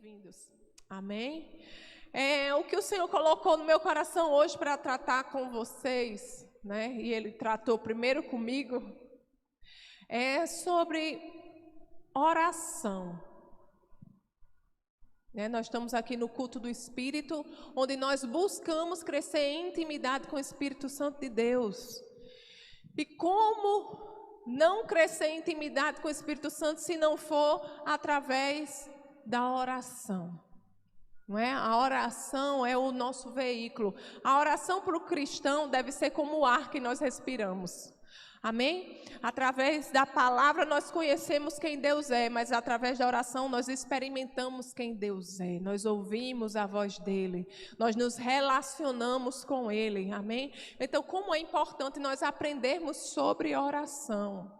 bem-vindos. Amém? O que o Senhor colocou no meu coração hoje para tratar com vocês, né? E Ele tratou primeiro comigo, é sobre oração. Nós estamos aqui no culto do Espírito, onde nós buscamos crescer em intimidade com o Espírito Santo de Deus. E como não crescer em intimidade com o Espírito Santo se não for através da oração? Não é? A oração é o nosso veículo. A oração para o cristão deve ser como o ar que nós respiramos. Amém? Através da palavra nós conhecemos quem Deus é, mas através da oração nós experimentamos quem Deus é. Nós ouvimos a voz dEle, nós nos relacionamos com Ele. Amém? Então, como é importante nós aprendermos sobre oração.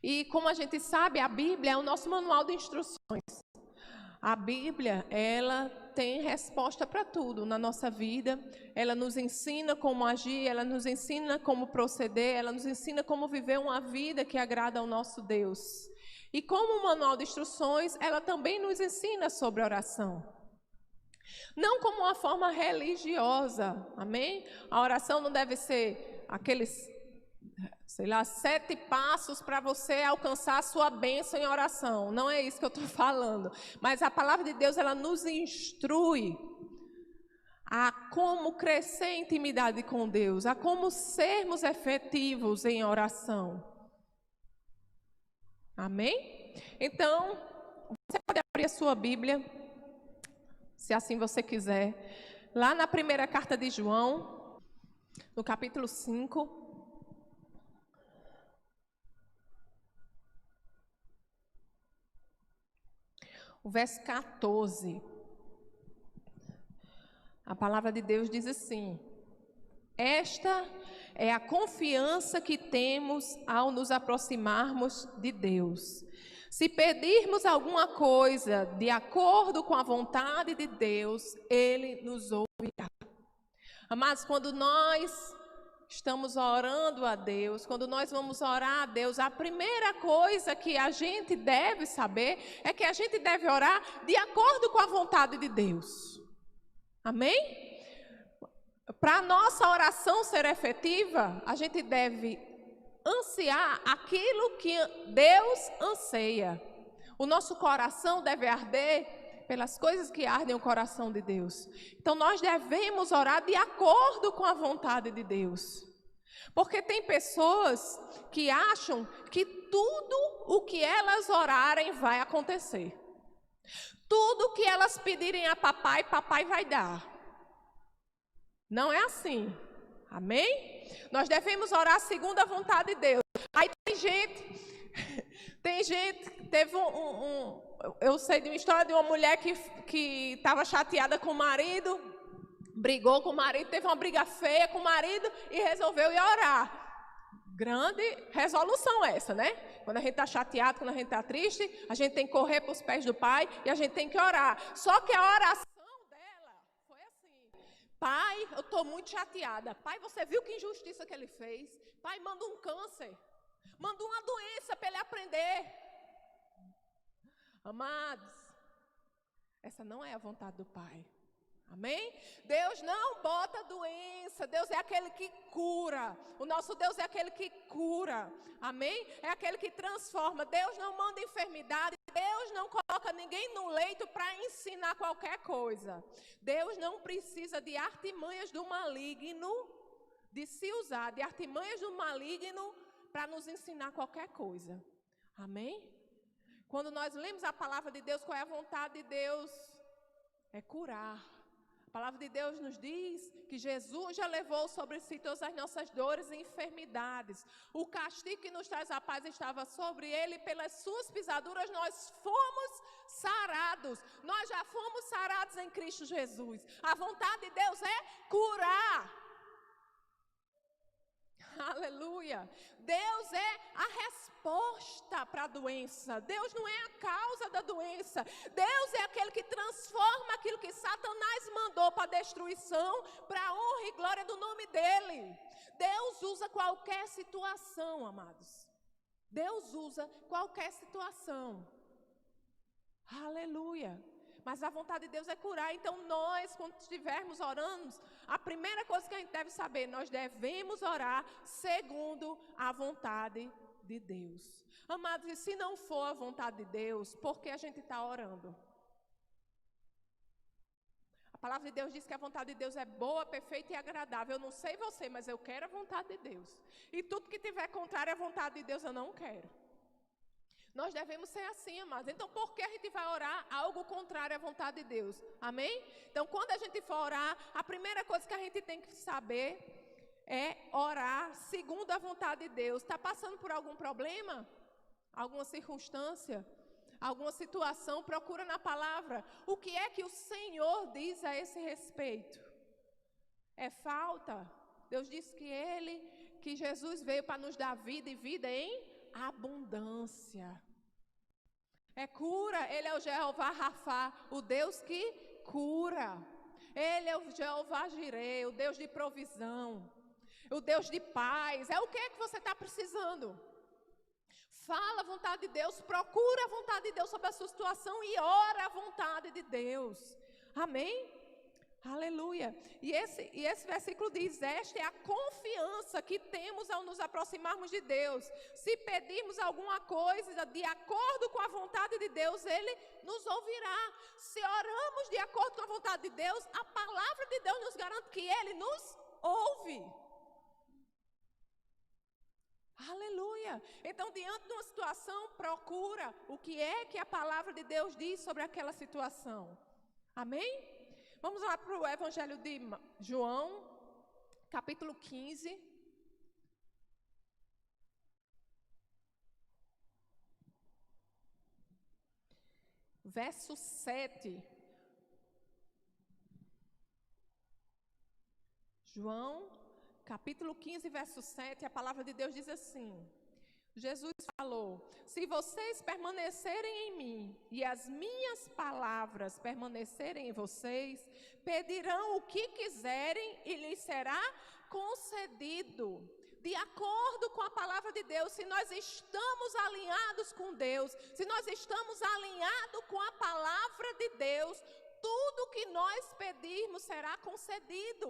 E como a gente sabe, a Bíblia é o nosso manual de instruções. A Bíblia, ela tem resposta para tudo na nossa vida. Ela nos ensina como agir, ela nos ensina como proceder, ela nos ensina como viver uma vida que agrada ao nosso Deus. E como um manual de instruções, ela também nos ensina sobre oração. Não como uma forma religiosa, amém? A oração não deve ser aqueles, 7 passos para você alcançar a sua bênção em oração. Não é isso que eu estou falando. Mas a palavra de Deus, ela nos instrui a como crescer em intimidade com Deus, a como sermos efetivos em oração. Amém? Então, você pode abrir a sua Bíblia, se assim você quiser, lá na primeira carta de João, no capítulo 5. O verso 14, a palavra de Deus diz assim: esta é a confiança que temos ao nos aproximarmos de Deus. Se pedirmos alguma coisa de acordo com a vontade de Deus, Ele nos ouvirá. Amados, quando nós estamos orando a Deus, quando nós vamos orar a Deus, a primeira coisa que a gente deve saber é que a gente deve orar de acordo com a vontade de Deus. Amém? Para a nossa oração ser efetiva, a gente deve ansiar aquilo que Deus anseia. O nosso coração deve arder pelas coisas que ardem o coração de Deus. Então nós devemos orar de acordo com a vontade de Deus. Porque tem pessoas que acham que tudo o que elas orarem vai acontecer. Tudo que elas pedirem a papai, papai vai dar. Não é assim. Amém? Nós devemos orar segundo a vontade de Deus. Aí tem gente, teve eu sei de uma história de uma mulher que estava chateada com o marido, brigou com o marido, teve uma briga feia com o marido e resolveu ir orar. Grande resolução essa, né? Quando a gente está chateado, quando a gente está triste, a gente tem que correr para os pés do Pai e a gente tem que orar. Só que a oração dela foi assim: Pai, eu estou muito chateada. Pai, você viu que injustiça que ele fez? Pai, manda um câncer. Manda uma doença para ele aprender. Amados, essa não é a vontade do Pai. Amém? Deus não bota doença. Deus é aquele que cura. O nosso Deus é aquele que cura. Amém? É aquele que transforma. Deus não manda enfermidade. Deus não coloca ninguém no leito para ensinar qualquer coisa. Deus não precisa de artimanhas do maligno, de se usar de artimanhas do maligno para nos ensinar qualquer coisa. Amém? Quando nós lemos a palavra de Deus, qual é a vontade de Deus? É curar. A palavra de Deus nos diz que Jesus já levou sobre si todas as nossas dores e enfermidades. O castigo que nos traz a paz estava sobre ele, pelas suas pisaduras nós fomos sarados. Nós já fomos sarados em Cristo Jesus. A vontade de Deus é curar. Aleluia. Deus é a resposta para a doença. Deus não é a causa da doença. Deus é aquele que transforma aquilo que Satanás mandou para destruição, para a honra e glória do nome dele. Deus usa qualquer situação, amados. Deus usa qualquer situação. Aleluia. Mas a vontade de Deus é curar. Então nós, quando estivermos orando, a primeira coisa que a gente deve saber, nós devemos orar segundo a vontade de Deus. Amados, e se não for a vontade de Deus, por que a gente está orando? A palavra de Deus diz que a vontade de Deus é boa, perfeita e agradável. Eu não sei você, mas eu quero a vontade de Deus. E tudo que tiver contrário à vontade de Deus, eu não quero. Nós devemos ser assim, amados. Então, por que a gente vai orar algo contrário à vontade de Deus? Amém? Então, quando a gente for orar, a primeira coisa que a gente tem que saber é orar segundo a vontade de Deus. Está passando por algum problema? Alguma circunstância? Alguma situação? Procura na palavra. O que é que o Senhor diz a esse respeito? É falta? Deus disse que Jesus veio para nos dar vida e vida em abundância. É cura. Ele é o Jeová Rafá, o Deus que cura. Ele é o Jeová Jireh, o Deus de provisão, o Deus de paz. É o que você está precisando? Fala a vontade de Deus, procura a vontade de Deus sobre a sua situação e ora a vontade de Deus. Amém? Aleluia. E esse versículo diz: esta é a confiança que temos ao nos aproximarmos de Deus. Se pedirmos alguma coisa de acordo com a vontade de Deus, Ele nos ouvirá. Se oramos de acordo com a vontade de Deus, a palavra de Deus nos garante que Ele nos ouve. Aleluia. Então, diante de uma situação, procura o que é que a palavra de Deus diz sobre aquela situação. Amém? Vamos lá para o Evangelho de João, capítulo 15. Verso 7. João, capítulo 15, verso 7, a palavra de Deus diz assim: Jesus falou: se vocês permanecerem em mim e as minhas palavras permanecerem em vocês, pedirão o que quiserem e lhes será concedido. De acordo com a palavra de Deus, se nós estamos alinhados com Deus, se nós estamos alinhados com a palavra de Deus, tudo que nós pedirmos será concedido.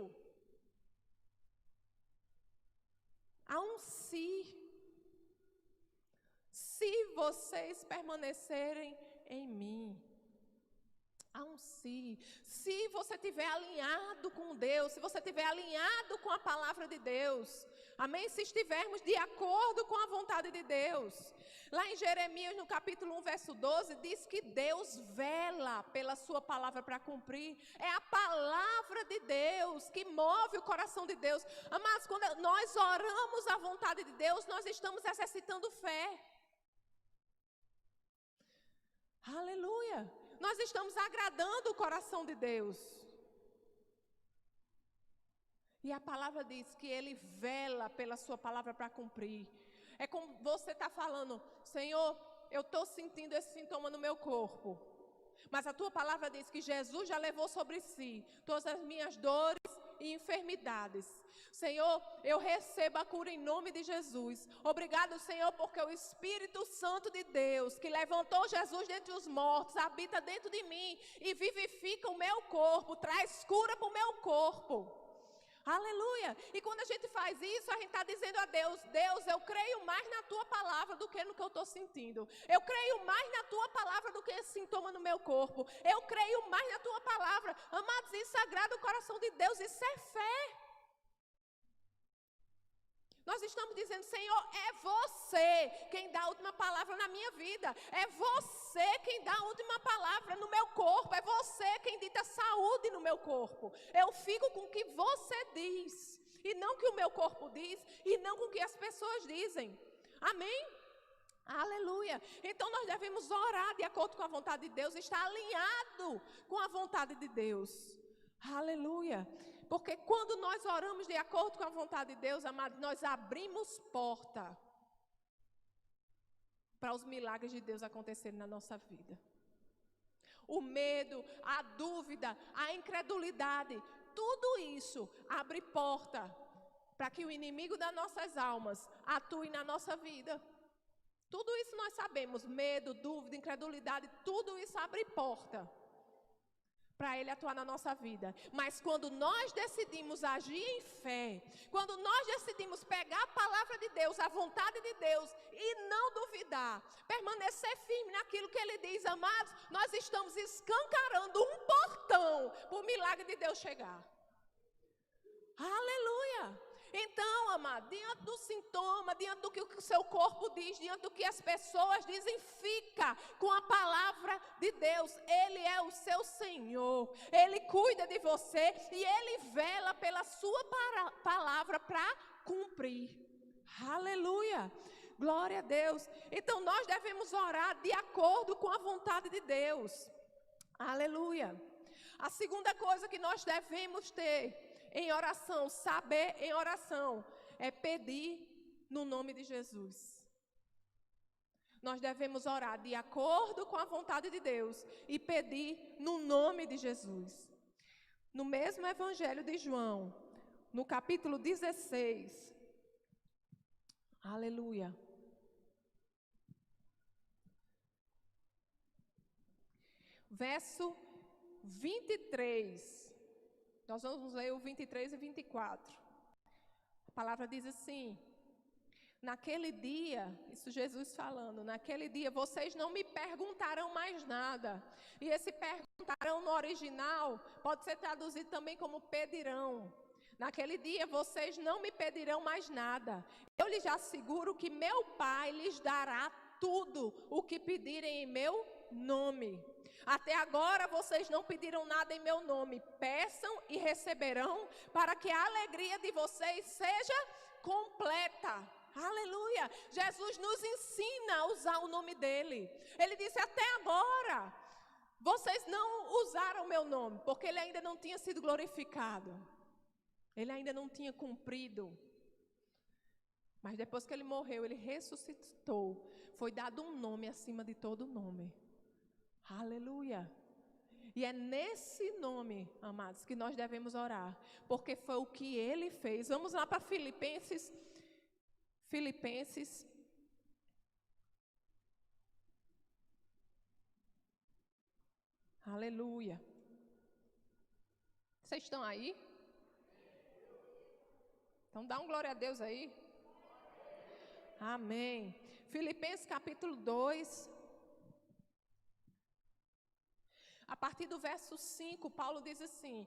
Há um se. Se vocês permanecerem em mim. Há um se. Se você estiver alinhado com Deus, se você estiver alinhado com a palavra de Deus, amém? Se estivermos de acordo com a vontade de Deus. Lá em Jeremias, no capítulo 1, verso 12, diz que Deus vela pela sua palavra para cumprir. É a palavra de Deus que move o coração de Deus. Amados, quando nós oramos a vontade de Deus, nós estamos exercitando fé. Aleluia. Nós estamos agradando o coração de Deus. E a palavra diz que Ele vela pela sua palavra para cumprir. É como você está falando: Senhor, eu estou sentindo esse sintoma no meu corpo. Mas a tua palavra diz que Jesus já levou sobre si todas as minhas dores e enfermidades. Senhor, eu recebo a cura em nome de Jesus. Obrigado, Senhor, porque o Espírito Santo de Deus, que levantou Jesus dentre os mortos, habita dentro de mim e vivifica o meu corpo, traz cura para o meu corpo. Aleluia. E quando a gente faz isso, a gente está dizendo a Deus: Deus, eu creio mais na tua palavra do que no que eu estou sentindo. Eu creio mais na tua palavra do que esse sintoma no meu corpo. Eu creio mais na tua palavra. Amados, isso agrada o coração de Deus, isso é fé. Nós estamos dizendo: Senhor, é você quem dá a última palavra na minha vida. É você quem dá a última palavra no meu corpo. É você quem dita saúde no meu corpo. Eu fico com o que você diz, e não o que o meu corpo diz, e não com o que as pessoas dizem. Amém? Aleluia. Então nós devemos orar de acordo com a vontade de Deus, estar alinhado com a vontade de Deus. Aleluia. Porque quando nós oramos de acordo com a vontade de Deus, amados, nós abrimos porta para os milagres de Deus acontecerem na nossa vida. O medo, a dúvida, a incredulidade, tudo isso abre porta para que o inimigo das nossas almas atue na nossa vida. Tudo isso nós sabemos: medo, dúvida, incredulidade, tudo isso abre porta para Ele atuar na nossa vida. Mas quando nós decidimos agir em fé, quando nós decidimos pegar a palavra de Deus, a vontade de Deus, e não duvidar, permanecer firme naquilo que Ele diz, amados, nós estamos escancarando um portão para o milagre de Deus chegar. Aleluia! Então, amado, diante do sintoma, diante do que o seu corpo diz, diante do que as pessoas dizem, fica com a palavra de Deus. Ele é o seu Senhor, Ele cuida de você e Ele vela pela sua palavra para cumprir. Aleluia! Glória a Deus. Então, nós devemos orar de acordo com a vontade de Deus. Aleluia! A segunda coisa que nós devemos ter em oração, saber em oração, é pedir no nome de Jesus. Nós devemos orar de acordo com a vontade de Deus e pedir no nome de Jesus. No mesmo Evangelho de João, no capítulo 16, aleluia. Verso 23. Nós vamos ler o 23 e 24. A palavra diz assim: naquele dia, isso Jesus falando, naquele dia vocês não me perguntarão mais nada. E esse perguntarão no original pode ser traduzido também como pedirão. Naquele dia vocês não me pedirão mais nada. Eu lhes asseguro que meu Pai lhes dará tudo o que pedirem em meu nome. Até agora vocês não pediram nada em meu nome. Peçam e receberão, para que a alegria de vocês seja completa. Aleluia! Jesus nos ensina a usar o nome dele. Ele disse: até agora vocês não usaram meu nome, porque ele ainda não tinha sido glorificado. Ele ainda não tinha cumprido. Mas depois que ele morreu, ele ressuscitou. Foi dado um nome acima de todo nome. Aleluia! E é nesse nome, amados, que nós devemos orar, porque foi o que ele fez. Vamos lá para Filipenses. Aleluia! Vocês estão aí? Então dá um glória a Deus aí. Amém. Filipenses capítulo 2. A partir do verso 5, Paulo diz assim: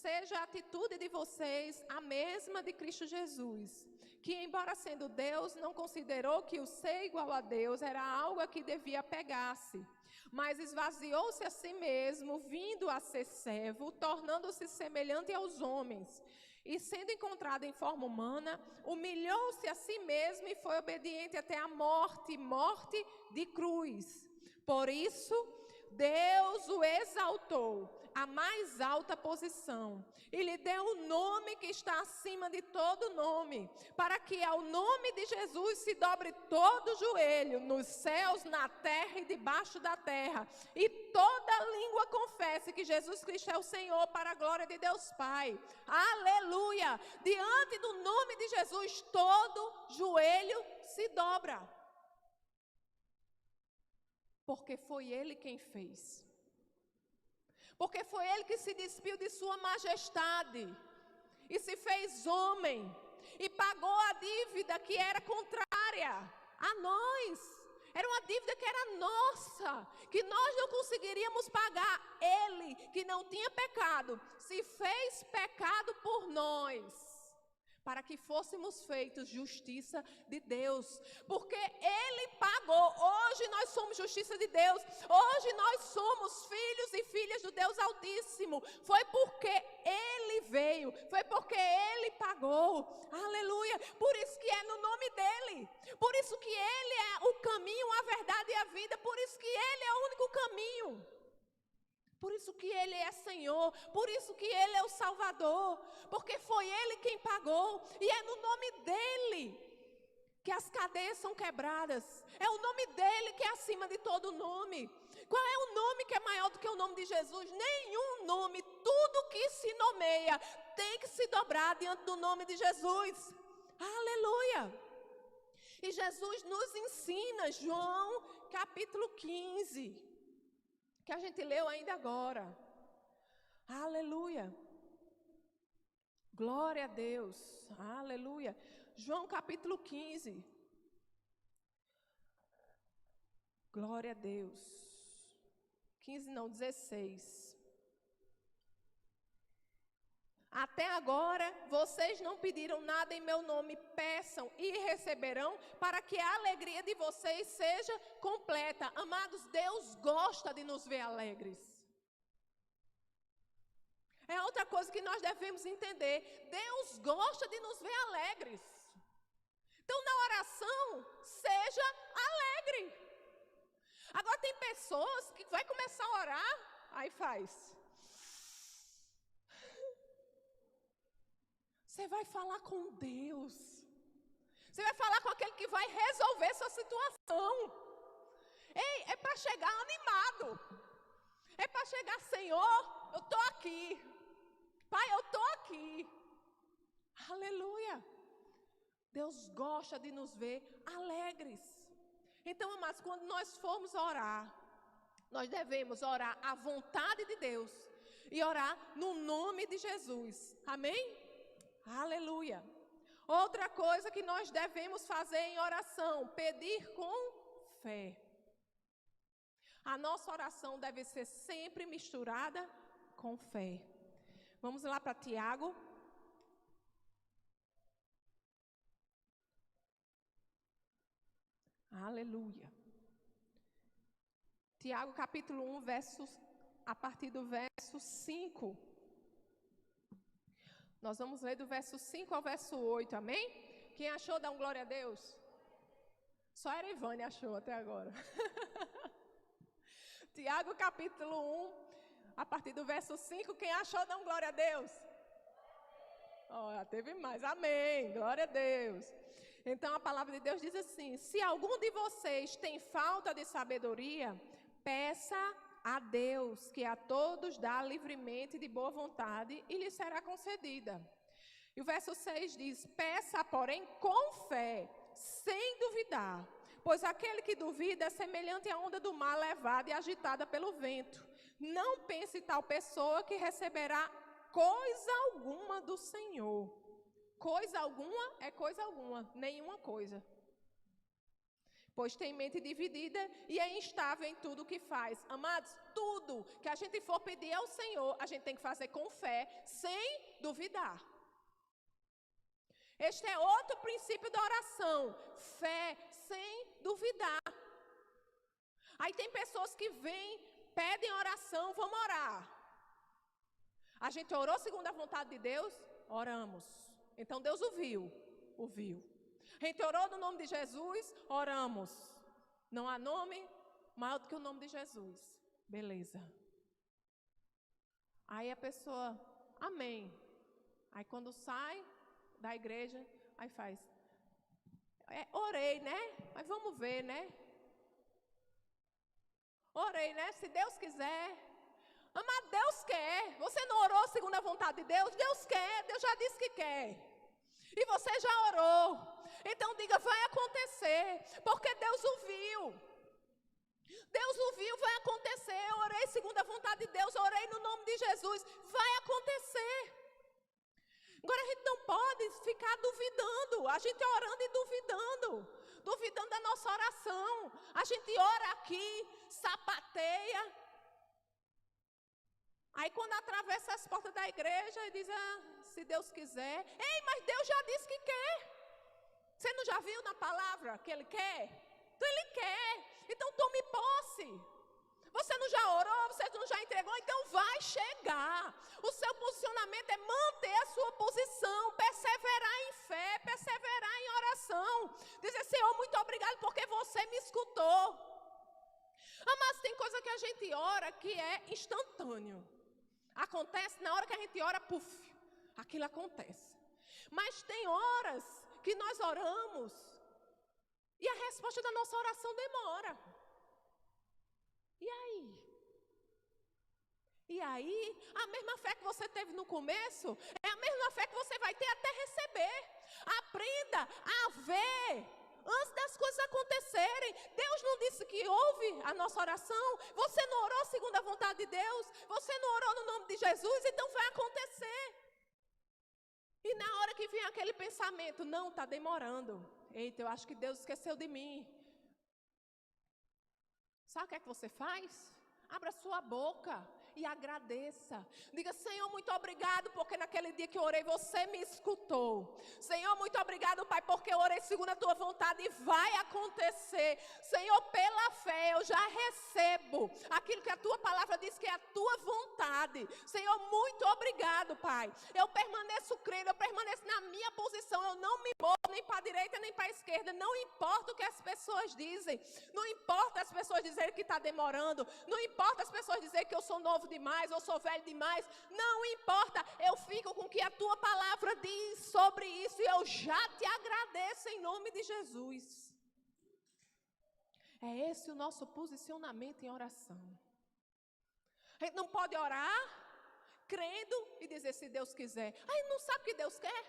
seja a atitude de vocês a mesma de Cristo Jesus, que embora sendo Deus, não considerou que o ser igual a Deus era algo a que devia apegar-se, mas esvaziou-se a si mesmo, vindo a ser servo, tornando-se semelhante aos homens. E sendo encontrado em forma humana, humilhou-se a si mesmo e foi obediente até a morte, morte de cruz. Por isso, Deus o exaltou à mais alta posição e lhe deu um nome que está acima de todo nome, para que ao nome de Jesus se dobre todo o joelho, nos céus, na terra e debaixo da terra, e toda língua confesse que Jesus Cristo é o Senhor, para a glória de Deus Pai. Aleluia! Diante do nome de Jesus, todo joelho se dobra. Porque foi Ele quem fez. Porque foi Ele que se despiu de sua majestade e se fez homem e pagou a dívida que era contrária a nós. Era uma dívida que era nossa, que nós não conseguiríamos pagar. Ele, que não tinha pecado, se fez pecado por nós, para que fôssemos feitos justiça de Deus, porque Ele pagou. Hoje nós somos justiça de Deus, hoje nós somos filhos e filhas do Deus Altíssimo, foi porque Ele veio, foi porque Ele pagou, aleluia, por isso que é no nome dEle, por isso que Ele é o caminho, a verdade e a vida, por isso que Ele é o único caminho. Por isso que Ele é Senhor, por isso que Ele é o Salvador, porque foi Ele quem pagou, e é no nome dEle que as cadeias são quebradas, é o nome dEle que é acima de todo nome. Qual é o nome que é maior do que o nome de Jesus? Nenhum nome, tudo que se nomeia tem que se dobrar diante do nome de Jesus, aleluia. E Jesus nos ensina, João capítulo 15, que a gente leu ainda agora. Aleluia. Glória a Deus. Aleluia. João capítulo 15. Glória a Deus. 15 não, 16. Até agora, vocês não pediram nada em meu nome, peçam e receberão, para que a alegria de vocês seja completa. Amados, Deus gosta de nos ver alegres. É outra coisa que nós devemos entender. Deus gosta de nos ver alegres. Então, na oração, seja alegre. Agora, tem pessoas que vai começar a orar, aí faz. Você vai falar com Deus. Você vai falar com aquele que vai resolver sua situação. Ei, é para chegar animado. É para chegar, Senhor, eu estou aqui. Pai, eu estou aqui. Aleluia. Deus gosta de nos ver alegres. Então, amados, quando nós formos orar, nós devemos orar à vontade de Deus e orar no nome de Jesus. Amém? Aleluia. Outra coisa que nós devemos fazer em oração, pedir com fé. A nossa oração deve ser sempre misturada com fé. Vamos lá para Tiago. Aleluia. Tiago capítulo 1, a partir do verso 5. Nós vamos ler do verso 5 ao verso 8, amém? Quem achou, dá um glória a Deus. Só a Erivane achou até agora. Tiago capítulo 1, a partir do verso 5, quem achou, dá um glória a Deus. Ó, teve mais, amém, glória a Deus. Então a palavra de Deus diz assim: se algum de vocês tem falta de sabedoria, peça a Deus, que a todos dá livremente de boa vontade, e lhe será concedida. E o verso 6 diz: peça, porém, com fé, sem duvidar, pois aquele que duvida é semelhante à onda do mar levada e agitada pelo vento. Não pense tal pessoa que receberá coisa alguma do Senhor. Coisa alguma é coisa alguma, nenhuma coisa. Pois tem mente dividida e é instável em tudo o que faz. Amados, tudo que a gente for pedir ao Senhor, a gente tem que fazer com fé, sem duvidar. Este é outro princípio da oração, fé sem duvidar. Aí tem pessoas que vêm, pedem oração, vamos orar. A gente orou segundo a vontade de Deus? Oramos. Então Deus ouviu. A gente orou no nome de Jesus? Oramos. Não há nome maior do que o nome de Jesus. Beleza. Aí a pessoa, amém. Aí quando sai da igreja, aí faz, orei, né? Mas vamos ver, né? Orei, né? Se Deus quiser. Mas Deus quer. Você não orou segundo a vontade de Deus? Deus quer. Deus já disse que quer. E você já orou. Então diga, vai acontecer. Porque Deus ouviu. Deus ouviu, vai acontecer. Eu orei segundo a vontade de Deus. Orei no nome de Jesus. Vai acontecer. Agora a gente não pode ficar duvidando. A gente orando e duvidando. Duvidando da nossa oração. A gente ora aqui, sapateia. Aí quando atravessa as portas da igreja e diz, se Deus quiser. Ei, mas Deus já disse que quer. Você não já viu na palavra que Ele quer? Então Ele quer. Então tome posse. Você não já orou, você não já entregou, então vai chegar. O seu posicionamento é manter a sua posição, perseverar em fé, perseverar em oração. Dizer, Senhor, muito obrigado porque você me escutou. Mas tem coisa que a gente ora que é instantâneo. Acontece na hora que a gente ora, puf, aquilo acontece. Mas tem horas que nós oramos e a resposta da nossa oração demora. E aí? E aí, a mesma fé que você teve no começo, é a mesma fé que você vai ter até receber. Aprenda a ver antes das coisas acontecerem. Deus não disse que ouve a nossa oração. Você não orou segundo a vontade de Deus. Você não orou no nome de Jesus, então vai acontecer. E na hora que vem aquele pensamento, não, está demorando. Eita, eu acho que Deus esqueceu de mim. Sabe o que é que você faz? Abra sua boca e agradeça. Diga, Senhor, muito obrigado, porque naquele dia que eu orei, você me escutou. Senhor, muito obrigado, Pai, porque eu orei segundo a tua vontade e vai acontecer. Senhor, pela fé, eu já recebo aquilo que a tua palavra diz que é a tua vontade. Senhor, muito obrigado, Pai. Eu permaneço crendo, eu permaneço na minha posição. Eu não me movo nem para a direita nem para a esquerda. Não importa o que as pessoas dizem. Não importa as pessoas dizerem que está demorando. Não importa as pessoas dizerem que eu sou novo demais, eu sou velho demais. Não importa. Eu fico com o que a tua palavra diz sobre isso. E eu já te agradeço em nome de Jesus. É esse o nosso posicionamento em oração. A gente não pode orar crendo e dizer se Deus quiser. Aí não sabe o que Deus quer?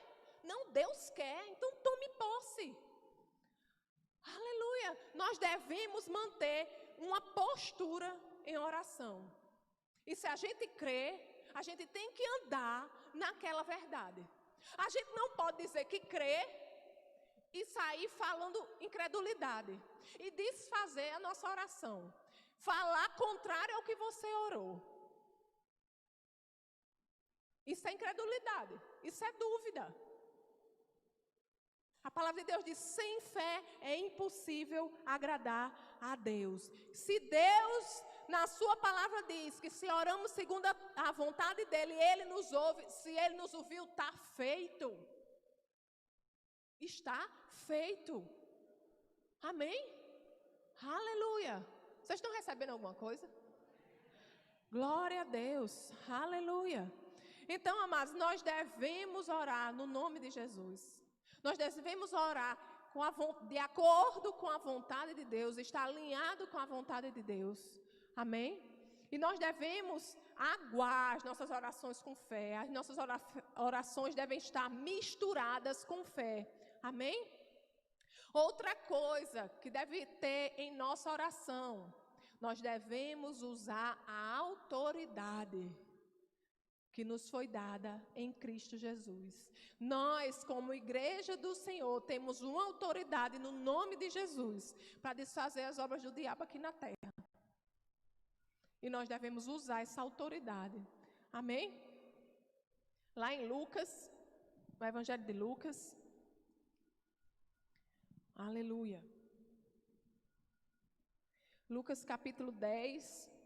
Não, Deus quer, então tome posse. Aleluia. Nós devemos manter uma postura em oração. E se a gente crê, a gente tem que andar naquela verdade. A gente não pode dizer que crê e sair falando incredulidade. E desfazer a nossa oração. Falar contrário ao que você orou. Isso é incredulidade. Isso é dúvida. A palavra de Deus diz, sem fé é impossível agradar a Deus. Se Deus, na sua palavra diz que se oramos segundo a vontade dEle, Ele nos ouve. Se Ele nos ouviu, está feito. Está feito. Amém? Aleluia. Vocês estão recebendo alguma coisa? Glória a Deus. Aleluia. Então, amados, nós devemos orar no nome de Jesus. Nós devemos orar de acordo com a vontade de Deus, estar alinhado com a vontade de Deus. Amém? E nós devemos aguar as nossas orações com fé. As nossas orações devem estar misturadas com fé. Amém? Outra coisa que deve ter em nossa oração, nós devemos usar a autoridade que nos foi dada em Cristo Jesus. Nós, como igreja do Senhor, temos uma autoridade no nome de Jesus para desfazer as obras do diabo aqui na terra. E nós devemos usar essa autoridade. Amém? Lá em Lucas, no Evangelho de Lucas. Aleluia. Lucas capítulo 10.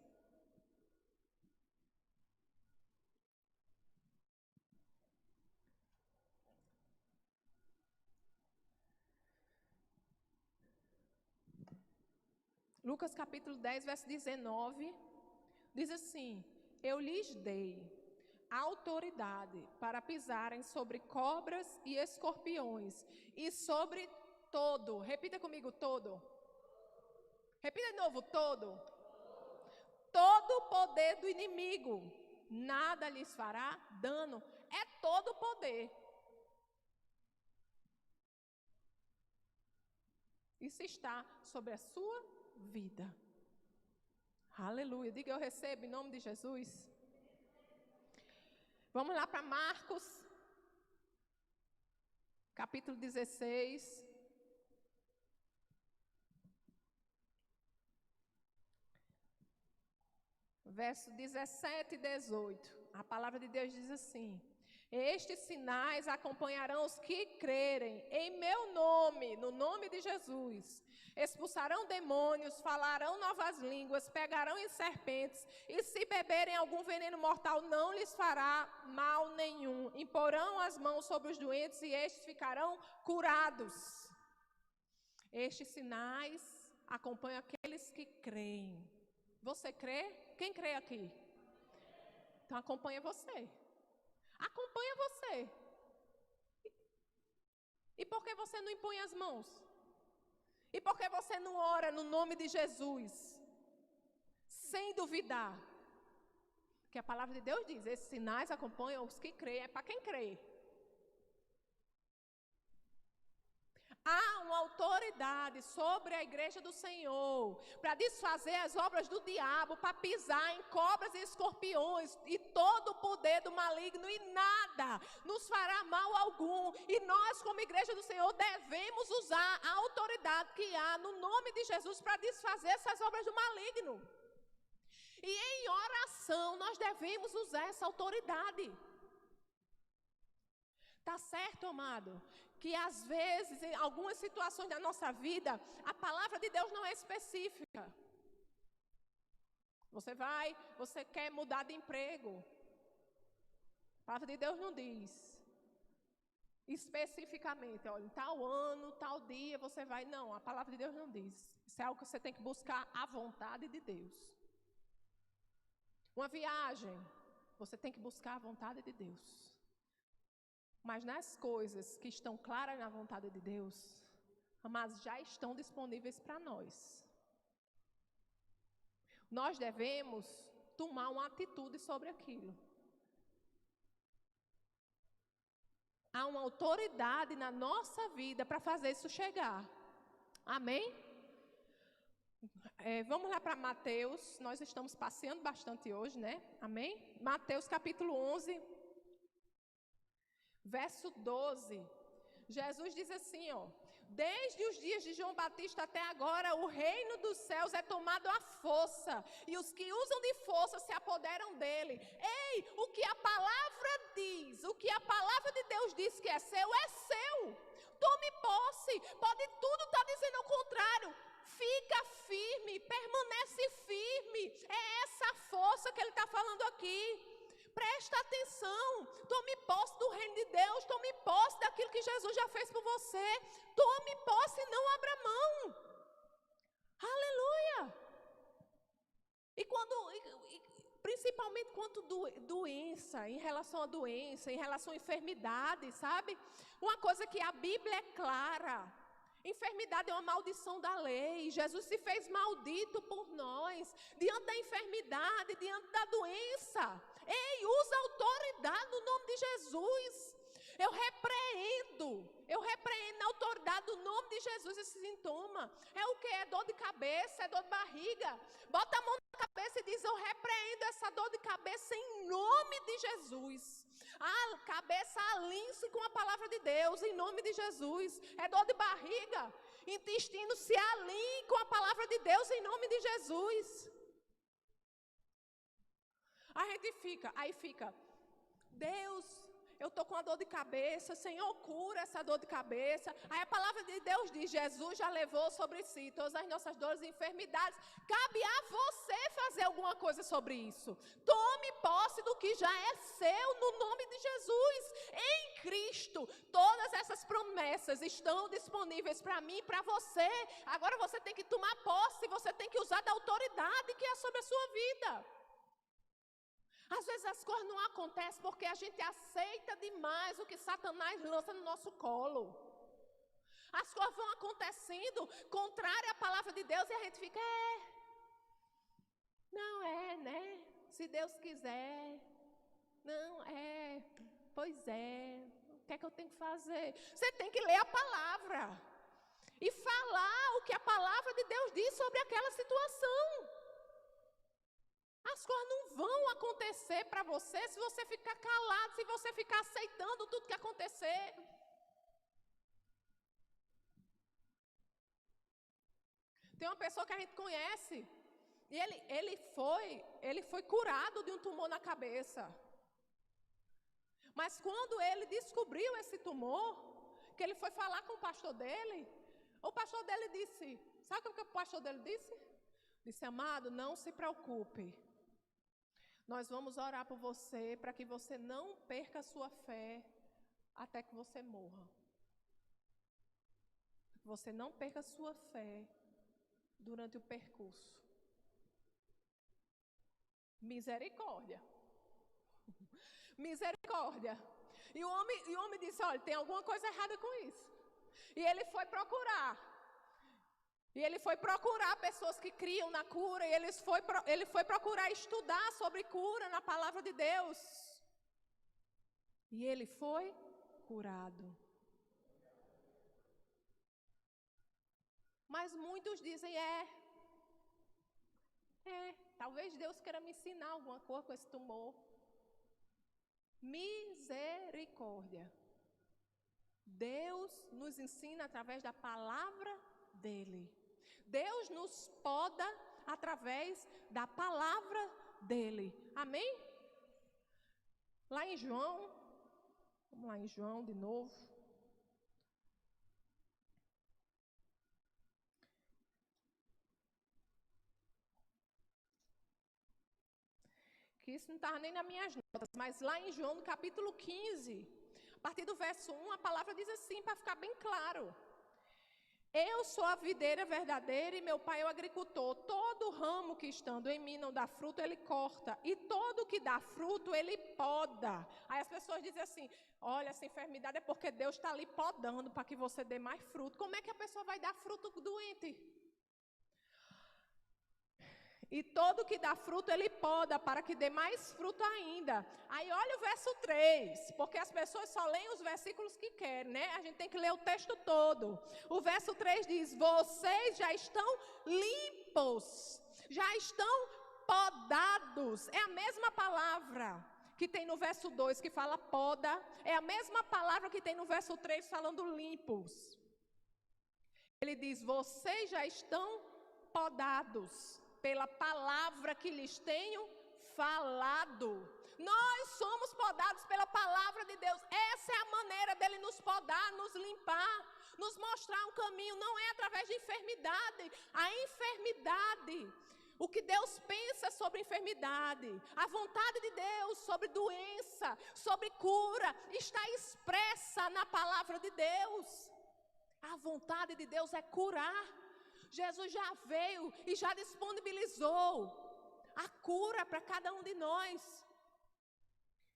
Lucas capítulo 10, verso 19, diz assim, eu lhes dei autoridade para pisarem sobre cobras e escorpiões e sobre todo, repita comigo, todo. Repita de novo, todo. Todo o poder do inimigo, nada lhes fará dano. É todo o poder. Isso está sobre a sua vida. Aleluia. Diga, eu recebo em nome de Jesus. Vamos lá para Marcos, capítulo 16. Verso 17 e 18. A palavra de Deus diz assim: estes sinais acompanharão os que crerem em meu nome, no nome de Jesus. Expulsarão demônios, falarão novas línguas, pegarão em serpentes, e se beberem algum veneno mortal, não lhes fará mal nenhum. Imporão as mãos sobre os doentes e estes ficarão curados. Estes sinais acompanham aqueles que creem. Você crê? Quem crê aqui? Então acompanha você. Acompanha você. E por que você não impõe as mãos? E por que você não ora no nome de Jesus? Sem duvidar. Porque a palavra de Deus diz, esses sinais acompanham os que creem, é para quem crê. Há uma autoridade sobre a igreja do Senhor, para desfazer as obras do diabo, para pisar em cobras e escorpiões e todo o poder do maligno, e nada nos fará mal algum. E nós, como igreja do Senhor, devemos usar a autoridade que há no nome de Jesus para desfazer essas obras do maligno. E em oração nós devemos usar essa autoridade. Tá certo, amado? Que às vezes, em algumas situações da nossa vida, a palavra de Deus não é específica. Você quer mudar de emprego. A palavra de Deus não diz especificamente, olha, em tal ano, tal dia você vai. Não, a palavra de Deus não diz. Isso é algo que você tem que buscar a vontade de Deus. Uma viagem, você tem que buscar a vontade de Deus. Mas nas coisas que estão claras na vontade de Deus, amados, já estão disponíveis para nós. Nós devemos tomar uma atitude sobre aquilo. Há uma autoridade na nossa vida para fazer isso chegar. Amém? Vamos lá para Mateus. Nós estamos passeando bastante hoje, né? Amém? Mateus capítulo 11, verso 12. Jesus diz assim, ó: desde os dias de João Batista até agora, o reino dos céus é tomado à força, e os que usam de força se apoderam dele. Ei, o que a palavra diz, o que a palavra de Deus diz que é seu. Tome posse. Pode tudo estar dizendo ao contrário. Fica firme, permanece firme. É essa força que ele está falando aqui. Presta atenção, tome posse do reino de Deus, tome posse daquilo que Jesus já fez por você. Tome posse e não abra mão. Aleluia. Principalmente quanto doença, em relação à doença, em relação à enfermidade, sabe? Uma coisa que a Bíblia é clara. Enfermidade é uma maldição da lei. Jesus se fez maldito por nós, diante da enfermidade, diante da doença. Ei, usa a autoridade no nome de Jesus. Eu repreendo na autoridade do nome de Jesus esse sintoma. É o que? É dor de cabeça, é dor de barriga. Bota a mão na cabeça e diz: eu repreendo essa dor de cabeça em nome de Jesus. A cabeça alinhe-se com a palavra de Deus, em nome de Jesus. É dor de barriga, intestino se alinhe com a palavra de Deus, em nome de Jesus. A gente fica, Deus, eu estou com a dor de cabeça, Senhor, cura essa dor de cabeça. Aí a palavra de Deus diz: Jesus já levou sobre si todas as nossas dores e enfermidades. Cabe a você fazer alguma coisa sobre isso. Tome posse do que já é seu no nome de Jesus. Em Cristo, todas essas promessas estão disponíveis para mim e para você. Agora você tem que tomar posse, você tem que usar da autoridade que é sobre a sua vida. Às vezes as coisas não acontecem porque a gente aceita demais o que Satanás lança no nosso colo. As coisas vão acontecendo contrário à palavra de Deus e a gente fica, não é, né? Se Deus quiser, não é, pois é, o que é que eu tenho que fazer? Você tem que ler a palavra e falar o que a palavra de Deus diz sobre aquela situação. As coisas não vão acontecer para você se você ficar calado, se você ficar aceitando tudo que acontecer. Tem uma pessoa que a gente conhece, e ele foi curado de um tumor na cabeça. Mas quando ele descobriu esse tumor, que ele foi falar com o pastor dele disse, sabe o que o pastor dele disse? Disse: amado, não se preocupe. Nós vamos orar por você para que você não perca a sua fé até que você morra. Você não perca a sua fé durante o percurso. Misericórdia. Misericórdia. E o homem disse: olha, tem alguma coisa errada com isso. E ele foi procurar. E ele foi procurar pessoas que criam na cura. E ele foi procurar estudar sobre cura na palavra de Deus. E ele foi curado. Mas muitos dizem, talvez Deus queira me ensinar alguma coisa com esse tumor. Misericórdia. Deus nos ensina através da palavra dele. Deus nos poda através da palavra dele. Amém? Lá em João, vamos lá em João de novo. Que isso não estava nem nas minhas notas, mas lá em João, no capítulo 15, a partir do verso 1, a palavra diz assim, para ficar bem claro. Eu sou a videira verdadeira e meu pai é o agricultor. Todo ramo que estando em mim não dá fruto, ele corta. E todo que dá fruto, ele poda. Aí as pessoas dizem assim, olha, essa enfermidade é porque Deus está ali podando para que você dê mais fruto. Como é que a pessoa vai dar fruto doente? E todo que dá fruto, ele poda para que dê mais fruto ainda. Aí olha o verso 3, porque as pessoas só leem os versículos que querem, né? A gente tem que ler o texto todo. O verso 3 diz, vocês já estão limpos, já estão podados. É a mesma palavra que tem no verso 2 que fala poda, é a mesma palavra que tem no verso 3 falando limpos. Ele diz, vocês já estão podados pela palavra que lhes tenho falado. Nós somos podados pela palavra de Deus. Essa é a maneira dele nos podar, nos limpar, nos mostrar um caminho. Não é através de enfermidade. A enfermidade, o que Deus pensa sobre enfermidade, a vontade de Deus sobre doença, sobre cura, está expressa na palavra de Deus. A vontade de Deus é curar. Jesus já veio e já disponibilizou a cura para cada um de nós.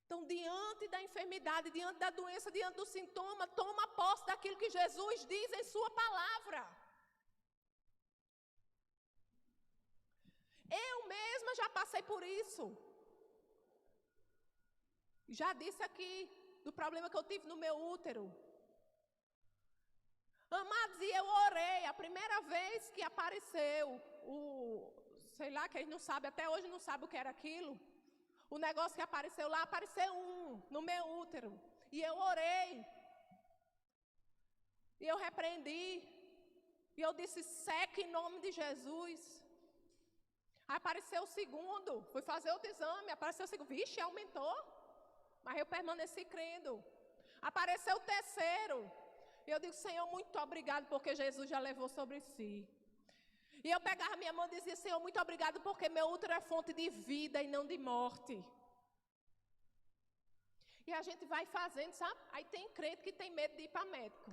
Então, diante da enfermidade, diante da doença, diante do sintoma, toma posse daquilo que Jesus diz em sua palavra. Eu mesma já passei por isso. Já disse aqui do problema que eu tive no meu útero. Amados, e eu orei, a primeira vez que apareceu sei lá, que eles não sabem, até hoje não sabem o que era aquilo. O negócio que apareceu lá, apareceu no meu útero. E eu orei. E eu repreendi. E eu disse, seca em nome de Jesus. Aí apareceu o segundo, fui fazer outro exame, apareceu o segundo. Vixe, aumentou. Mas eu permaneci crendo. Apareceu o terceiro. E eu digo, Senhor, muito obrigado, porque Jesus já levou sobre si. E eu pegava minha mão e dizia, Senhor, muito obrigado, porque meu útero é fonte de vida e não de morte. E a gente vai fazendo, sabe? Aí tem crente que tem medo de ir para médico.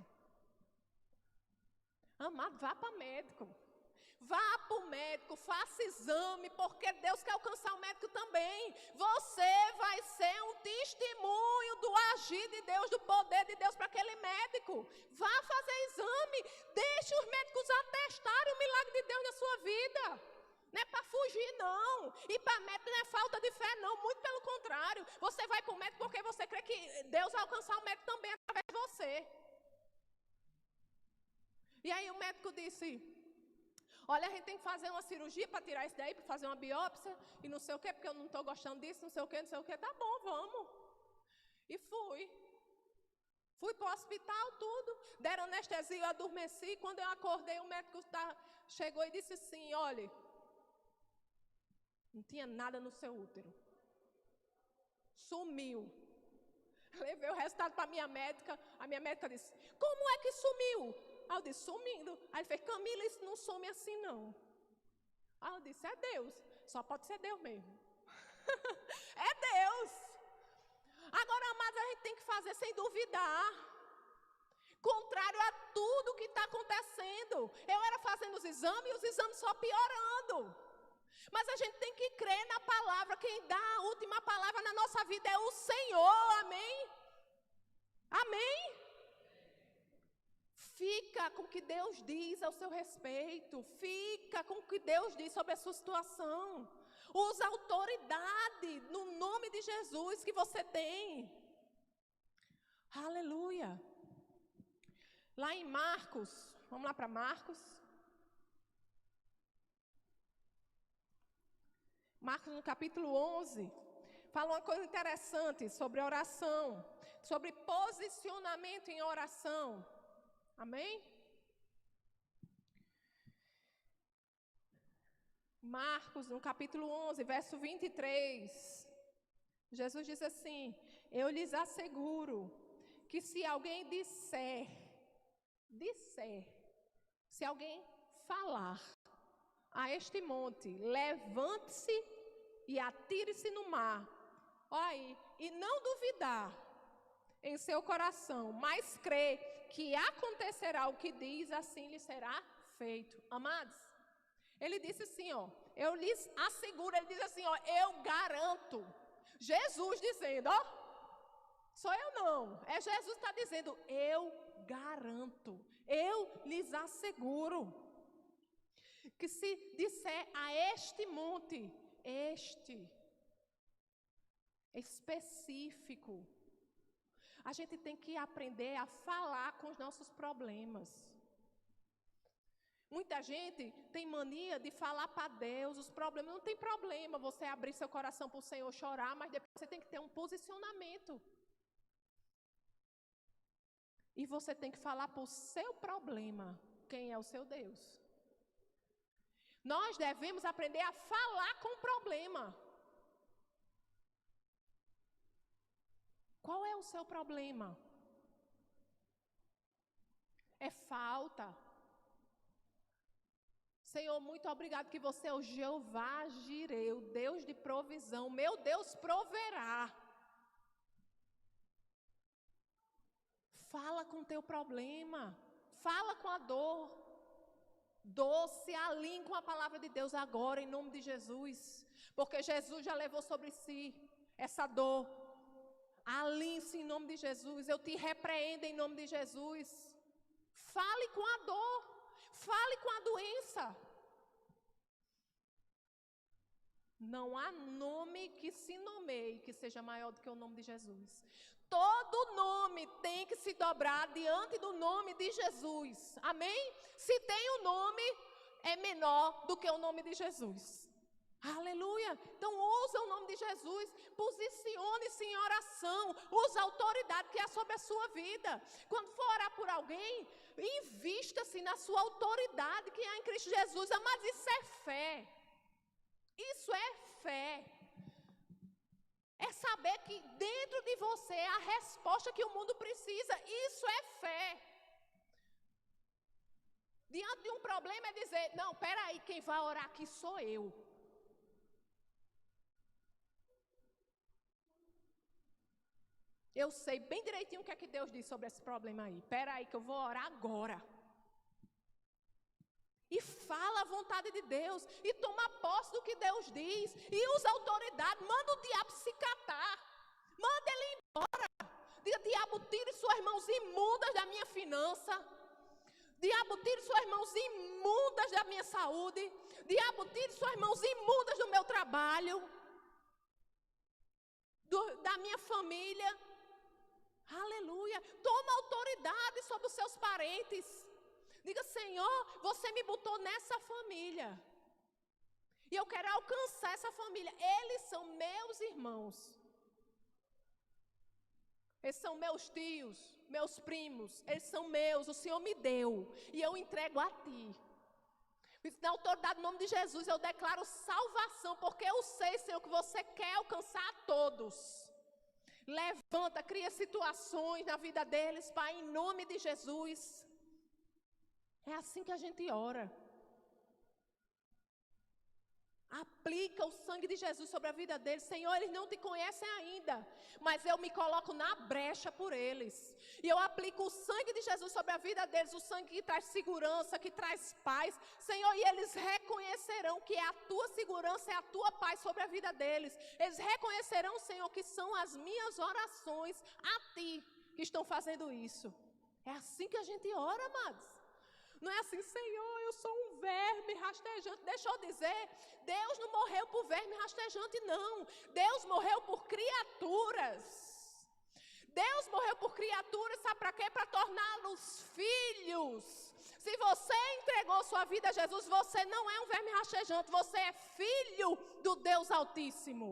Amado, vá para médico. Vá para o médico, faça exame, porque Deus quer alcançar o médico também. Você vai ser um testemunho do agir de Deus, do poder de Deus para aquele médico. Vá fazer exame, deixe os médicos atestarem o milagre de Deus na sua vida. Não é para fugir, não. Ir para médico não é falta de fé, não. Muito pelo contrário. Você vai para o médico porque você crê que Deus vai alcançar o médico também através de você. E aí o médico disse... Olha, a gente tem que fazer uma cirurgia para tirar isso daí, para fazer uma biópsia, e não sei o quê, porque eu não estou gostando disso, não sei o quê. Tá bom, vamos. E fui. Fui para o hospital, tudo. Deram anestesia, eu adormeci. Quando eu acordei, o médico chegou e disse assim, olha, não tinha nada no seu útero. Sumiu. Levei o resultado para a minha médica disse, como é que sumiu? Aí eu disse, sumindo. Aí ele fez, Camila, isso não some assim não. Aí eu disse, é Deus. Só pode ser Deus mesmo. É Deus. Agora, amados, a gente tem que fazer sem duvidar. Contrário a tudo que está acontecendo. Eu era fazendo os exames e os exames só piorando. Mas a gente tem que crer na palavra. Quem dá a última palavra na nossa vida é o Senhor. Amém? Amém? Fica com o que Deus diz ao seu respeito. Fica com o que Deus diz sobre a sua situação. Usa a autoridade no nome de Jesus que você tem. Aleluia. Lá em Marcos, vamos lá para Marcos. Marcos, no capítulo 11, fala uma coisa interessante sobre oração, sobre posicionamento em oração. Amém? Marcos, no capítulo 11, verso 23, Jesus diz assim: eu lhes asseguro que se alguém disser, se alguém falar a este monte, levante-se e atire-se no mar, olha aí, e não duvidar em seu coração, mas crer que acontecerá o que diz, assim lhe será feito. Amados, ele disse assim, ó, eu lhes asseguro, ele diz assim, ó, eu garanto. Jesus dizendo, ó, sou eu não, é Jesus que está dizendo, eu garanto, eu lhes asseguro, que se disser a este monte, específico, a gente tem que aprender a falar com os nossos problemas. Muita gente tem mania de falar para Deus os problemas. Não tem problema você abrir seu coração para o Senhor chorar, mas depois você tem que ter um posicionamento. E você tem que falar para o seu problema quem é o seu Deus. Nós devemos aprender a falar com o problema. Qual é o seu problema? É falta. Senhor, muito obrigado que você é o Jeová Jireh, o Deus de provisão. Meu Deus proverá. Fala com o teu problema. Fala com a dor. Doce, alinhe com a palavra de Deus agora, em nome de Jesus. Porque Jesus já levou sobre si essa dor. Alinhe-se em nome de Jesus. Eu te repreendo em nome de Jesus. Fale com a dor. Fale com a doença. Não há nome que se nomeie que seja maior do que o nome de Jesus. Todo nome tem que se dobrar diante do nome de Jesus. Amém? Se tem um nome, é menor do que o nome de Jesus. Aleluia. Então usa o nome de Jesus. Posicione-se em oração. Usa a autoridade que há sobre a sua vida. Quando for orar por alguém, invista-se na sua autoridade que há em Cristo Jesus. Mas isso é fé. Isso é fé. É saber que dentro de você é a resposta que o mundo precisa. Isso é fé. Diante de um problema é dizer, não, peraí, quem vai orar aqui sou eu. Eu sei bem direitinho o que é que Deus diz sobre esse problema aí. Peraí que eu vou orar agora. E fala a vontade de Deus. E toma posse do que Deus diz. E usa a autoridade. Manda o diabo se catar. Manda ele embora. Diga, diabo, tire suas mãos imundas da minha finança. Diabo, tire suas mãos imundas da minha saúde. Diabo, tire suas mãos imundas do meu trabalho. Da minha família. Aleluia. Toma autoridade sobre os seus parentes. Diga, Senhor, você me botou nessa família. E eu quero alcançar essa família. Eles são meus irmãos. Eles são meus tios, meus primos. Eles são meus, o Senhor me deu. E eu entrego a ti. Na autoridade do nome de Jesus eu declaro salvação. Porque eu sei, Senhor, que você quer alcançar a todos. Levanta, cria situações na vida deles, Pai, em nome de Jesus. É assim que a gente ora. Aplica o sangue de Jesus sobre a vida deles. Senhor, eles não te conhecem ainda, mas eu me coloco na brecha por eles. E eu aplico o sangue de Jesus sobre a vida deles, o sangue que traz segurança, que traz paz. Senhor, e eles reconhecerão que é a tua segurança, é a tua paz sobre a vida deles. Eles reconhecerão, Senhor, que são as minhas orações a ti que estão fazendo isso. É assim que a gente ora, amados. Não é assim, Senhor, eu sou um verme rastejante. Deixa eu dizer, Deus não morreu por verme rastejante, não. Deus morreu por criaturas. Deus morreu por criaturas, sabe para quê? Para torná-los filhos. Se você entregou sua vida a Jesus, você não é um verme rastejante, você é filho do Deus Altíssimo.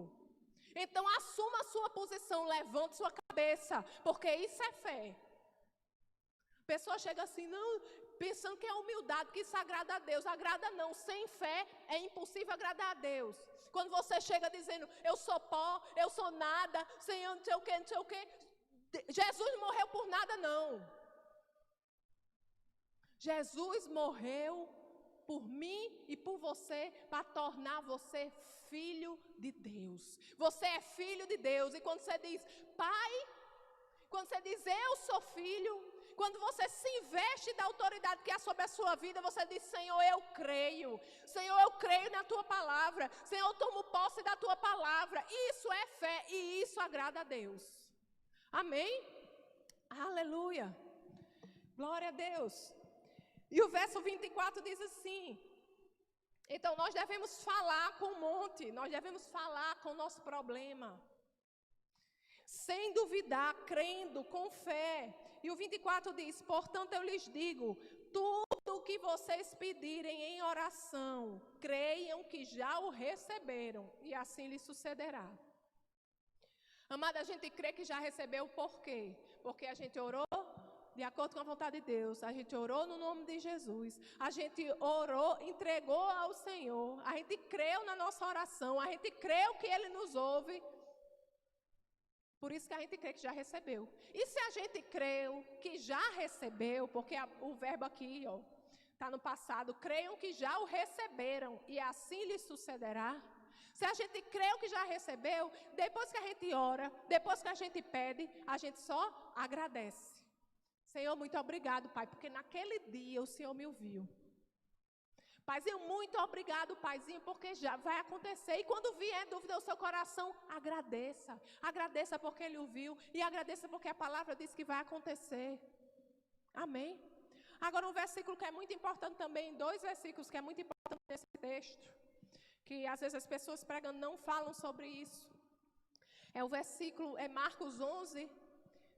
Então assuma a sua posição, levante sua cabeça, porque isso é fé. A pessoa chega assim, não, pensando que é humildade, que isso agrada a Deus. Agrada não, sem fé é impossível agradar a Deus. Quando você chega dizendo, eu sou pó, eu sou nada, Senhor, não sei o que, não sei o que. Jesus não morreu por nada não. Jesus morreu por mim e por você, para tornar você filho de Deus. Você é filho de Deus. E quando você diz, Pai, quando você diz, eu sou filho, quando você se investe da autoridade que há sobre a sua vida, você diz, Senhor, eu creio. Senhor, eu creio na tua palavra. Senhor, eu tomo posse da tua palavra. Isso é fé e isso agrada a Deus. Amém? Aleluia. Glória a Deus. E o verso 24 diz assim, então nós devemos falar com o monte, nós devemos falar com o nosso problema, sem duvidar, crendo, com fé. E o 24 diz, portanto eu lhes digo, tudo o que vocês pedirem em oração, creiam que já o receberam, e assim lhes sucederá. Amada, a gente crê que já recebeu por quê? Porque a gente orou de acordo com a vontade de Deus, a gente orou no nome de Jesus, a gente orou, entregou ao Senhor, a gente creu na nossa oração, a gente creu que Ele nos ouve, por isso que a gente crê que já recebeu. E se a gente creu que já recebeu, porque o verbo aqui, está no passado, creiam que já o receberam, e assim lhes sucederá. Se a gente creu que já recebeu, depois que a gente ora, depois que a gente pede, a gente só agradece. Senhor, muito obrigado, Pai, porque naquele dia o Senhor me ouviu. Paizinho, muito obrigado, Paizinho, porque já vai acontecer. E quando vier dúvida ao seu coração, agradeça. Agradeça porque Ele ouviu e agradeça porque a palavra diz que vai acontecer. Amém? Agora um versículo que é muito importante também, dois versículos que é muito importante nesse texto, que às vezes as pessoas pregando não falam sobre isso. É o versículo, é Marcos 11,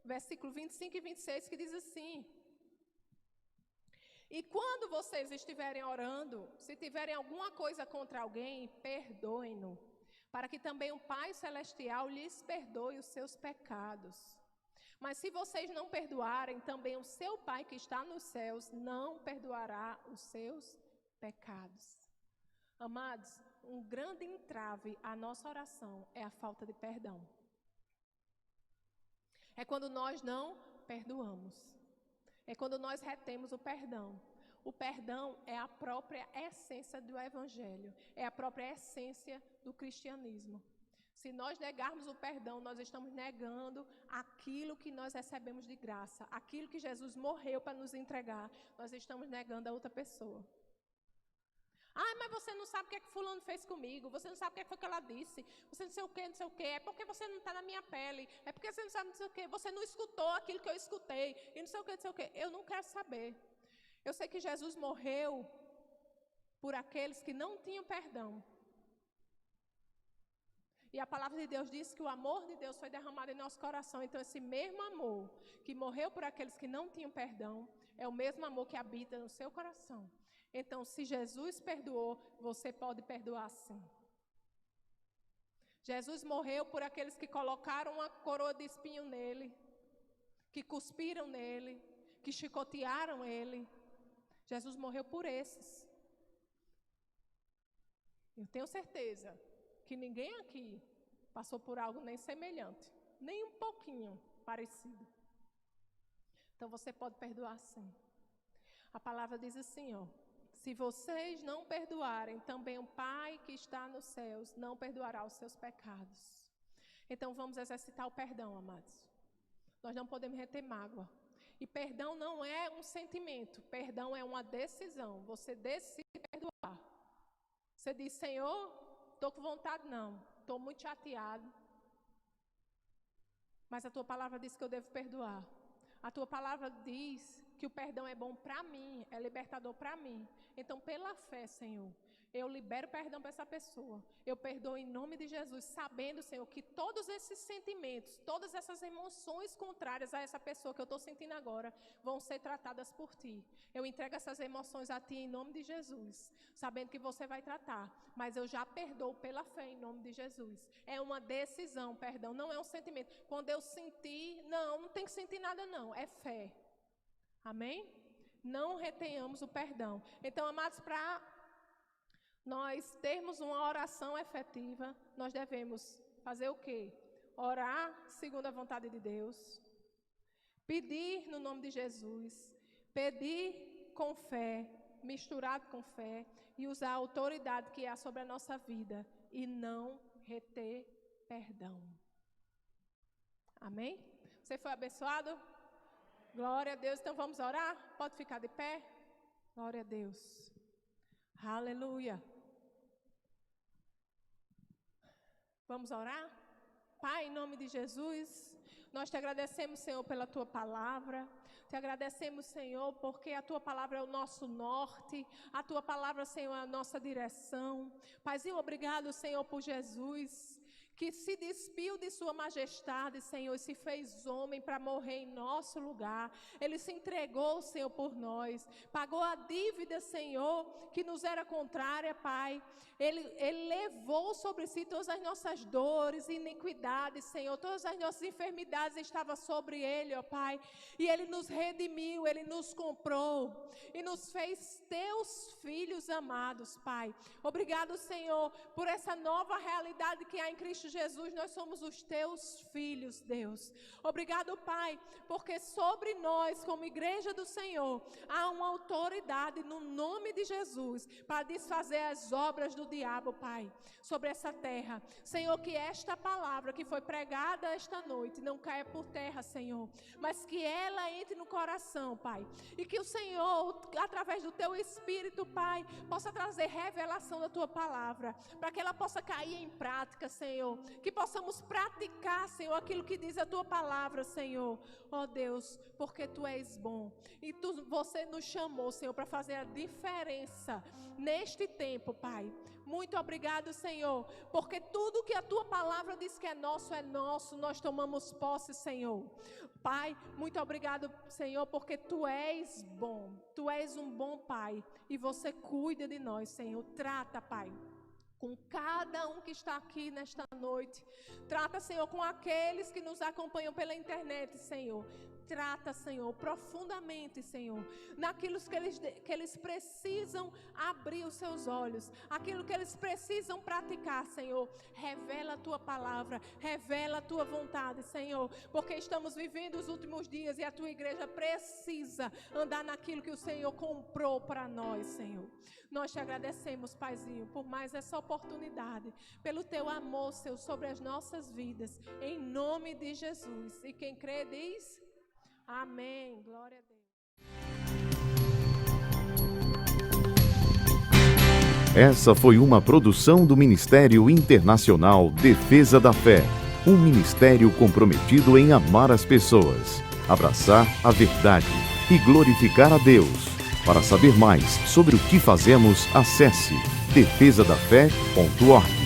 versículo 25 e 26, que diz assim, e quando vocês estiverem orando, se tiverem alguma coisa contra alguém, perdoem-no, para que também o Pai Celestial lhes perdoe os seus pecados. Mas se vocês não perdoarem, também o seu Pai que está nos céus não perdoará os seus pecados. Amados, um grande entrave à nossa oração é a falta de perdão. É quando nós não perdoamos. É quando nós retemos o perdão. O perdão é a própria essência do Evangelho. É a própria essência do cristianismo. Se nós negarmos o perdão, nós estamos negando aquilo que nós recebemos de graça. Aquilo que Jesus morreu para nos entregar. Nós estamos negando a outra pessoa. Ah, mas você não sabe o que é que fulano fez comigo, você não sabe o que foi que ela disse, você não sei o que, não sei o que, é porque você não está na minha pele, é porque você não sabe não sei o que, você não escutou aquilo que eu escutei, e não sei o que, não sei o que, eu não quero saber. Eu sei que Jesus morreu por aqueles que não tinham perdão. E a palavra de Deus diz que o amor de Deus foi derramado em nosso coração, então esse mesmo amor que morreu por aqueles que não tinham perdão, é o mesmo amor que habita no seu coração. Então, se Jesus perdoou, você pode perdoar sim. Jesus morreu por aqueles que colocaram uma coroa de espinho nele, que cuspiram nele, que chicotearam ele. Jesus morreu por esses. Eu tenho certeza que ninguém aqui passou por algo nem semelhante, nem um pouquinho parecido. Então, você pode perdoar sim. A palavra diz assim, se vocês não perdoarem, também o Pai que está nos céus não perdoará os seus pecados. Então vamos exercitar o perdão, amados. Nós não podemos reter mágoa. E perdão não é um sentimento, perdão é uma decisão. Você decide perdoar. Você diz, Senhor, estou com vontade não, estou muito chateado. Mas a tua palavra diz que eu devo perdoar. A tua palavra diz que o perdão é bom para mim, é libertador para mim. Então, pela fé, Senhor, Eu libero perdão para essa pessoa. Eu perdoo em nome de Jesus, sabendo, Senhor, que todos esses sentimentos, todas essas emoções contrárias a essa pessoa que eu estou sentindo agora, vão ser tratadas por Ti. Eu entrego essas emoções a Ti em nome de Jesus, sabendo que você vai tratar. Mas eu já perdoo pela fé em nome de Jesus. É uma decisão, perdão, não é um sentimento. Quando eu sentir, não tem que sentir nada não, é fé. Amém? Não retenhamos o perdão. Então, amados, para nós termos uma oração efetiva, nós devemos fazer o quê? Orar segundo a vontade de Deus, pedir no nome de Jesus, pedir com fé, misturado com fé, e usar a autoridade que há sobre a nossa vida e não reter perdão. Amém? Você foi abençoado? Glória a Deus. Então vamos orar? Pode ficar de pé? Glória a Deus. Aleluia. Vamos orar? Pai, em nome de Jesus, nós te agradecemos, Senhor, pela tua palavra. Te agradecemos, Senhor, porque a tua palavra é o nosso norte. A tua palavra, Senhor, é a nossa direção. Paizinho, obrigado, Senhor, por Jesus, que se despiu de sua majestade, Senhor, e se fez homem para morrer em nosso lugar. Ele se entregou, Senhor, por nós. Pagou a dívida, Senhor, que nos era contrária, Pai. Ele levou sobre si todas as nossas dores e iniquidades, Senhor. Todas as nossas enfermidades estavam sobre Ele, ó Pai. E Ele nos redimiu, Ele nos comprou e nos fez teus filhos amados, Pai. Obrigado, Senhor, por essa nova realidade que há em Cristo Jesus. Nós somos os teus filhos, Deus. Obrigado, Pai, porque sobre nós, como igreja do Senhor, há uma autoridade no nome de Jesus para desfazer as obras do diabo, Pai, sobre essa terra. Senhor, que esta palavra que foi pregada esta noite não caia por terra, Senhor, mas que ela entre no coração, Pai, e que o Senhor, através do teu Espírito, Pai, possa trazer revelação da tua palavra, para que ela possa cair em prática, Senhor, que possamos praticar, Senhor, aquilo que diz a tua palavra, Senhor. Ó Deus, porque tu és bom e você nos chamou, Senhor, para fazer a diferença neste tempo, Pai. Muito obrigado, Senhor, porque tudo que a tua palavra diz que é nosso, nós tomamos posse, Senhor. Pai, muito obrigado, Senhor, porque tu és bom, tu és um bom Pai e você cuida de nós, Senhor. Trata, Pai, com cada um que está aqui nesta noite. Trata, Senhor, com aqueles que nos acompanham pela internet, Senhor. Trata, Senhor, profundamente, Senhor, naquilo que eles precisam abrir os seus olhos, aquilo que eles precisam praticar, Senhor. Revela a tua palavra, revela a tua vontade, Senhor, porque estamos vivendo os últimos dias e a tua igreja precisa andar naquilo que o Senhor comprou para nós, Senhor. Nós te agradecemos, Paizinho, por mais essa oportunidade, pelo teu amor, Senhor, sobre as nossas vidas, em nome de Jesus. E quem crê diz... Amém. Glória a Deus. Essa foi uma produção do Ministério Internacional Defesa da Fé, um ministério comprometido em amar as pessoas, abraçar a verdade e glorificar a Deus. Para saber mais sobre o que fazemos, acesse defesadafé.org.